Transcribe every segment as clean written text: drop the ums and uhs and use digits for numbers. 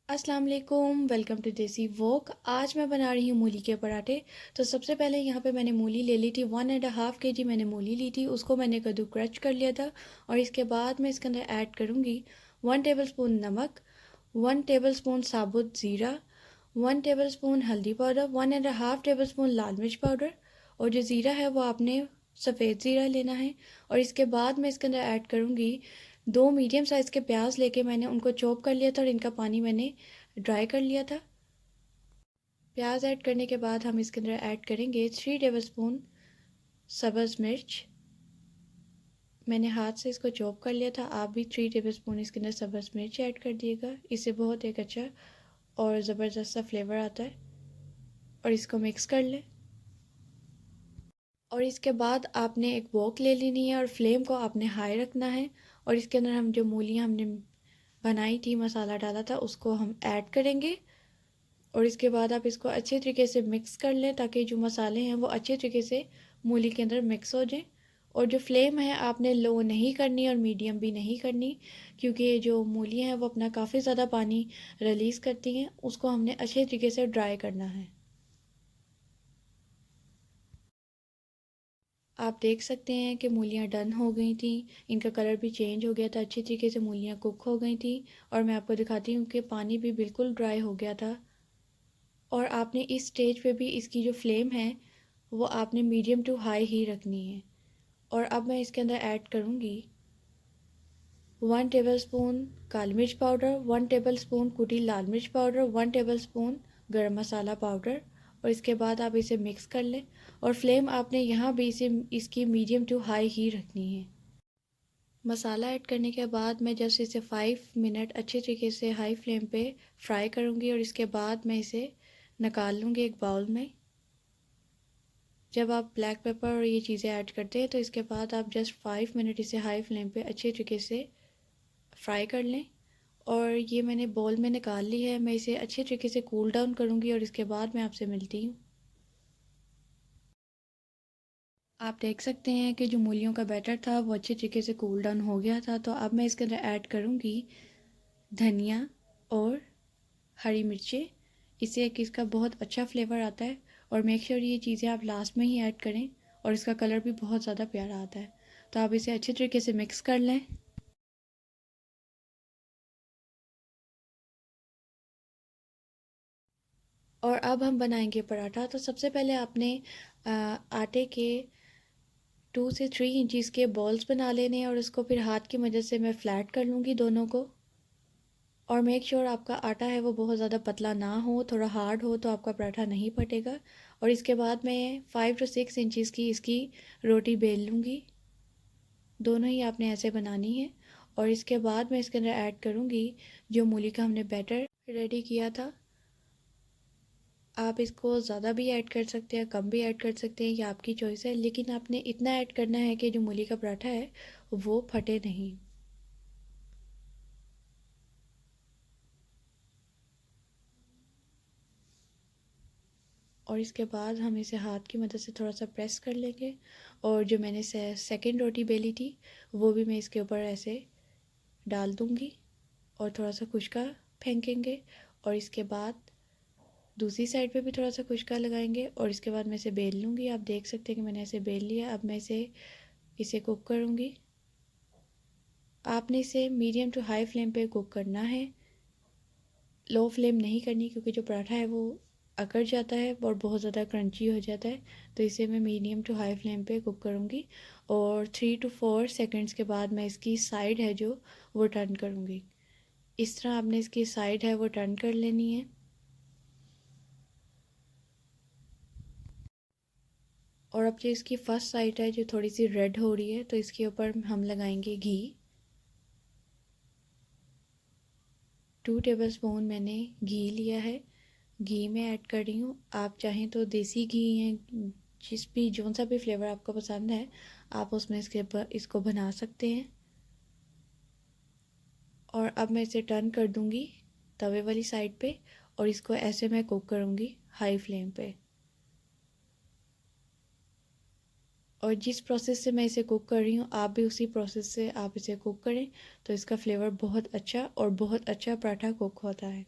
अस्सलाम वालेकुम, welcome to देसी वोक। आज मैं बना रही हूँ मूली के पराठे। तो सबसे पहले यहाँ पे मैंने मूली ले ली थी, 1.5 kg मैंने मूली ली थी। उसको मैंने कद्दू क्रश कर लिया था। और इसके बाद मैं इसके अंदर ऐड करूँगी 1 टेबलस्पून नमक, 1 टेबलस्पून साबुत ज़ीरा, 1 टेबलस्पून हल्दी पाउडर, 1.5 टेबलस्पून लाल मिर्च पाउडर। और जो ज़ीरा है वो आपने सफ़ेद ज़ीरा लेना है। और इसके बाद मैं इसके अंदर ऐड करूँगी 2 मीडियम साइज़ के प्याज लेके मैंने उनको चॉप कर लिया था और इनका पानी मैंने ड्राई कर लिया था। प्याज ऐड करने के बाद हम इसके अंदर ऐड करेंगे 3 टेबलस्पून सब्ज़ मिर्च। मैंने हाथ से इसको चॉप कर लिया था। आप भी 3 टेबलस्पून इसके अंदर सब्ज़ मिर्च ऐड कर दिएगा। इससे बहुत एक अच्छा और ज़बरदस्त सा फ्लेवर आता है। और इसको मिक्स कर लें। और इसके बाद आपने एक वॉक ले लेनी है और फ्लेम को आपने हाई रखना है। और इसके अंदर हम जो मूलियाँ हमने बनाई थी, मसाला डाला था, उसको हम ऐड करेंगे। और इसके बाद आप इसको अच्छे तरीके से मिक्स कर लें ताकि जो मसाले हैं वो अच्छे तरीके से मूली के अंदर मिक्स हो जाए। और जो फ्लेम है आपने लो नहीं करनी और मीडियम भी नहीं करनी, क्योंकि ये जो मूलियाँ हैं वो अपना काफ़ी ज़्यादा पानी रिलीज़ करती हैं। उसको हमने अच्छे तरीके से ड्राई करना है। आप देख सकते हैं कि मूलियाँ डन हो गई थी। इनका कलर भी चेंज हो गया था, अच्छी तरीके से मूलियाँ कुक हो गई थी। और मैं आपको दिखाती हूँ कि पानी भी बिल्कुल ड्राई हो गया था। और आपने इस स्टेज पे भी इसकी जो फ्लेम है वो आपने मीडियम टू हाई ही रखनी है। और अब मैं इसके अंदर ऐड करूँगी 1 टेबलस्पून काली मिर्च पाउडर, 1 टेबलस्पून कुटी लाल मिर्च पाउडर, 1 टेबलस्पून गरम मसाला पाउडर। और इसके बाद आप इसे मिक्स कर लें। और फ्लेम आपने यहाँ भी इसे इसकी मीडियम टू हाई ही रखनी है। मसाला ऐड करने के बाद मैं जस्ट इसे 5 मिनट अच्छे तरीके से हाई फ्लेम पे फ्राई करूँगी। और इसके बाद मैं इसे निकाल लूँगी एक बाउल में। जब आप ब्लैक पेपर और ये चीज़ें ऐड करते हैं तो इसके बाद आप जस्ट 5 मिनट इसे हाई फ्लेम पे अच्छे तरीके से फ्राई कर लें। और ये मैंने बॉल में निकाल ली है। मैं इसे अच्छे तरीके से कूल डाउन करूँगी और इसके बाद मैं आपसे मिलती हूँ। आप देख सकते हैं कि जो मूलियों का बैटर था वो अच्छे तरीके से कूल डाउन हो गया था। तो अब मैं इसके अंदर ऐड करूँगी धनिया और हरी मिर्चें। इससे एक इसका बहुत अच्छा फ्लेवर आता है। और मेक श्योर ये चीज़ें आप लास्ट में ही ऐड करें। और इसका कलर भी बहुत ज़्यादा प्यारा आता है। तो आप इसे अच्छे तरीके से मिक्स कर लें। और अब हम बनाएंगे पराठा। तो सबसे पहले आपने आटे के 2 से 3 इंचज़ के बॉल्स बना लेने हैं। और उसको फिर हाथ की मदद से मैं फ्लैट कर लूँगी दोनों को। और मेक श्योर आपका आटा है वो बहुत ज़्यादा पतला ना हो, थोड़ा हार्ड हो तो आपका पराठा नहीं फटेगा। और इसके बाद मैं 5 to 6 इंचज़ की इसकी रोटी बेल लूँगी। दोनों ही आपने ऐसे बनानी है। और इसके बाद मैं इसके अंदर ऐड करूँगी जो मूली का हमने बैटर रेडी किया था। आप इसको ज़्यादा भी ऐड कर सकते हैं, कम भी ऐड कर सकते हैं, ये आपकी चॉइस है। लेकिन आपने इतना ऐड करना है कि जो मूली का पराठा है वो फटे नहीं। और इसके बाद हम इसे हाथ की मदद से थोड़ा सा प्रेस कर लेंगे। और जो मैंने सेकंड रोटी बेली थी वो भी मैं इसके ऊपर ऐसे डाल दूँगी। और थोड़ा सा खुशका फेंकेंगे। और इसके बाद दूसरी साइड पे भी थोड़ा सा खुशका लगाएंगे। और इसके बाद मैं इसे बेल लूँगी। आप देख सकते हैं कि मैंने ऐसे बेल लिया। अब मैं इसे कुक करूँगी। आपने इसे मीडियम टू हाई फ्लेम पे कुक करना है, लो फ्लेम नहीं करनी, क्योंकि जो पराठा है वो अकड़ जाता है और बहुत ज़्यादा क्रंची हो जाता है। तो इसे मैं मीडियम टू हाई फ्लेम पे कुक करूँगी। और 3 to 4 सेकंड्स के बाद मैं इसकी साइड है जो वो टर्न करूँगी। इस तरह आपने इसकी साइड है वो टर्न कर लेनी है। और अब जो इसकी फर्स्ट साइड है जो थोड़ी सी रेड हो रही है तो इसके ऊपर हम लगाएंगे घी। 2 टेबलस्पून मैंने घी लिया है, घी में ऐड कर रही हूँ। आप चाहें तो देसी घी है, जिस भी जौन सा भी फ्लेवर आपको पसंद है आप उसमें इसको बना सकते हैं। और अब मैं इसे टर्न कर दूँगी तवे वाली साइड पे। और इसको ऐसे मैं कुक करूँगी हाई फ्लेम पे। और जिस प्रोसेस से मैं इसे कुक कर रही हूँ आप भी उसी प्रोसेस से आप इसे कुक करें। तो इसका फ्लेवर बहुत अच्छा और बहुत अच्छा पराठा कुक होता है।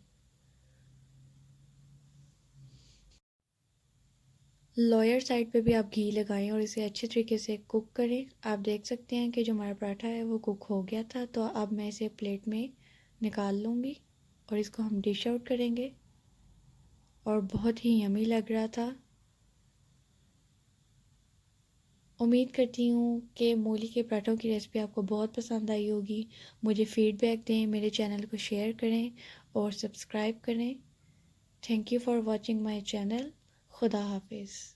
लोअर साइड पे भी आप घी लगाएं और इसे अच्छे तरीके से कुक करें। आप देख सकते हैं कि जो हमारा पराठा है वो कुक हो गया था। तो अब मैं इसे प्लेट में निकाल लूँगी और इसको हम डिश आउट करेंगे। और बहुत ही यमी लग रहा था। उम्मीद करती हूँ कि मूली के पराठों की रेसिपी आपको बहुत पसंद आई होगी। मुझे फ़ीडबैक दें, मेरे चैनल को शेयर करें और सब्सक्राइब करें। Thank you for watching my channel. खुदा हाफिज़।